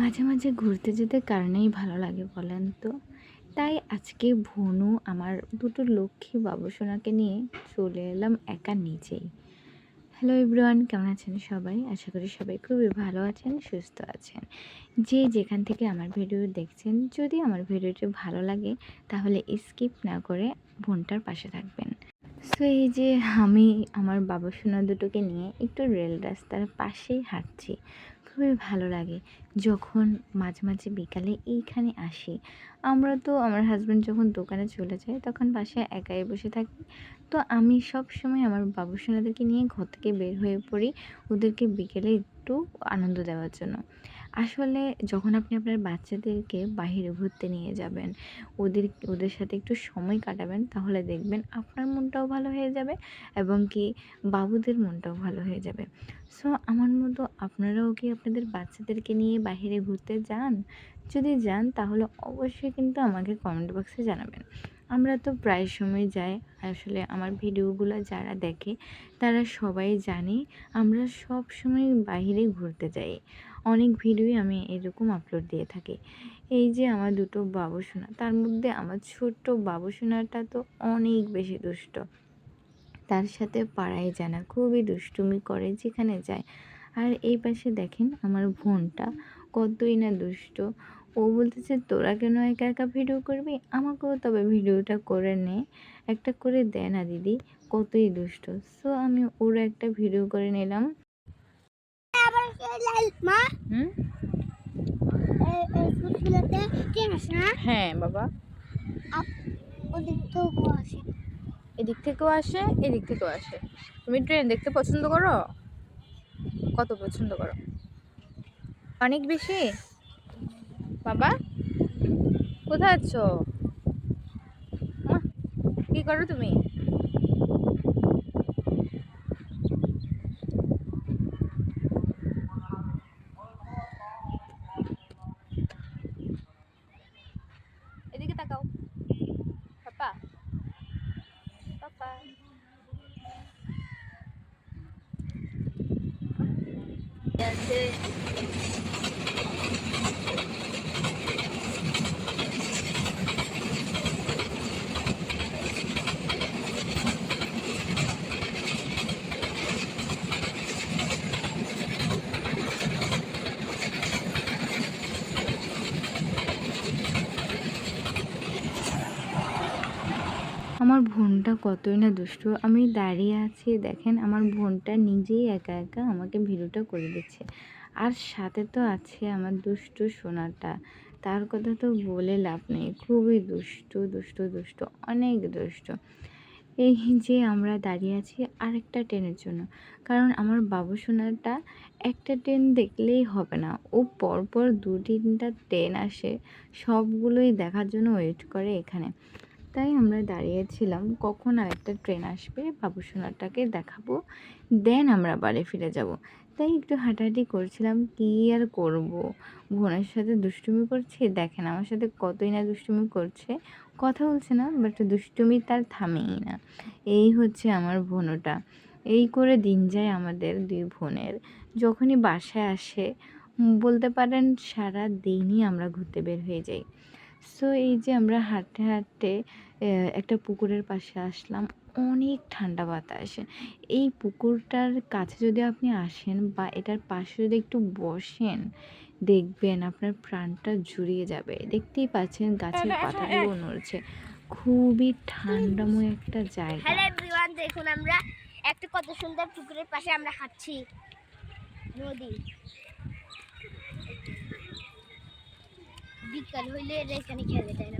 মাঝে মাঝে ঘুরতে যেতে কারণেই ভালো লাগে বলেন তো। তাই আজকে ভনু আমার দুটো লক্ষ্মী বাবুসোনাকে নিয়ে চলে এলাম একা নিজেই। হ্যালো এভরিওয়ান, কেমন আছেন সবাই? আশা করি সবাই খুবই ভালো আছেন, সুস্থ আছেন। যে যেখান থেকে আমার ভিডিও দেখছেন, যদি আমার ভিডিওটি ভালো লাগে তাহলে স্কিপ না করে বোনটার পাশে থাকবেন। সো এই যে আমি আমার বাবুসোনা দুটোকে নিয়ে একটু রেল রাস্তার পাশেই হাঁটছি। খুবই ভালো লাগে যখন মাঝে মাঝে বিকালে এইখানে আসি। আমরা তো আমার হাজব্যান্ড যখন দোকানে চলে যায় তখন বাসায় একাই বসে থাকি। তো আমি সব সময় আমার বাবুসোনাদেরকে নিয়ে ঘর থেকে বের হয়ে পড়ি ওদেরকে বিকেলে একটু আনন্দ দেওয়ার জন্য। আসলে যখন আপনি আপনার বাচ্চাদেরকে বাহিরে ঘুরতে নিয়ে যাবেন, ওদের সাথে একটু সময় কাটাবেন, তাহলে দেখবেন আপনার মনটাও ভালো হয়ে যাবে এবং কি বাবুদের মনটাও ভালো হয়ে যাবে। সো আমার মতো আপনারাও কি আপনাদের বাচ্চাদেরকে নিয়ে বাহিরে ঘুরতে যান? যদি যান তাহলে অবশ্যই কিন্তু আমাকে কমেন্ট বক্সে জানাবেন। আমরা তো প্রায় সময় যাই। আসলে আমার ভিডিওগুলো যারা দেখে তারা সবাই জানে আমরা সব সময় বাহিরে ঘুরতে যাই। অনেক ভিডিওই আমি এরকম আপলোড দিয়ে থাকি। এই যে আমার দুটো বাবুসোনা, তার মধ্যে আমার ছোট্ট বাবুসোনাটা তো অনেক বেশি দুষ্ট। তার সাথে পাড়ায় যায় না, খুবই দুষ্টুমি করে যেখানে যায়। আর এই পাশে দেখেন আমার বোনটা কতই না দুষ্ট। ও বলতেছে, তোরা কেন একা একা ভিডিও করবি, আমাকেও তবে ভিডিওটা করে নে, একটা করে দে না দিদি, কতই দুষ্ট। সো আমি ওর একটা ভিডিও করে নিলাম। হুম, হ্যাঁ বাবা, এদিক থেকেও আসে, এদিক থেকেও আসে। তুমি ট্রেন দেখতে পছন্দ করো? কত পছন্দ করো? অনেক বেশি? বাবা, কোথায় আছো? কি করো তুমি? এদিকে তাকাও। পাপা, পাপা। আমার বোনটা কতই না দুষ্টু। আমি দাঁড়িয়ে আছি, দেখেন আমার বোনটা নিজেই একা একা আমাকে ভিডিওটা করে দিচ্ছে। আর সাথে তো আছে আমার দুষ্টু সোনাটা, তার কথা তো বলে লাভ নেই। খুবই দুষ্টু দুষ্টু দুষ্টু, অনেক দুষ্টু। এই যে আমরা দাঁড়িয়ে আছি আরেকটা ট্রেনের জন্য, কারণ আমার বাবু সোনাটা একটা ট্রেন দেখলেই হবে না, ও পরপর 2-3টা ট্রেন আসে, সবগুলোই দেখার জন্য ওয়েট করে এখানে। তাই আমরা দাঁড়িয়েছিলাম কখন আরেকটা ট্রেন আসবে, বাবুসোনাটাকে দেখাবো, দেন আমরা বাড়ি ফিরে যাব। তাই একটু হাঁটাহাঁটি করছিলাম, কী আর করব, বোনের সাথে দুষ্টুমি করছি। দেখেন আমার সাথে কতই না দুষ্টুমি করছে, কথা বলছে না বাট দুষ্টুমি তার থামেই না। এই হচ্ছে আমার বোনটা। এই করে দিন যায় আমাদের দুই বোনের। যখনই বাসায় আসে বলতে পারেন সারা দিনই আমরা ঘুরতে বের হয়ে যাই। সো এই যে আমরা হাঁটতে হাঁটতে একটা পুকুরের পাশে আসলাম। অনেক ঠান্ডা বাতাস। এই পুকুরটার কাছে যদি আপনি আসেন বা এটার পাশে যদি একটু বসেন, দেখবেন আপনার প্রাণটা জুড়িয়ে যাবে। দেখতেই পাচ্ছেন গাছের পাতাগুলো নড়ছে। খুবই ঠান্ডাময় একটা জায়গা। হ্যালো এভরিওয়ান, দেখুন আমরা একটা কত সুন্দর পুকুরের পাশে আমরা হাঁটছি। নদী বিকাল হইলে এখানে খেলে, তাই না?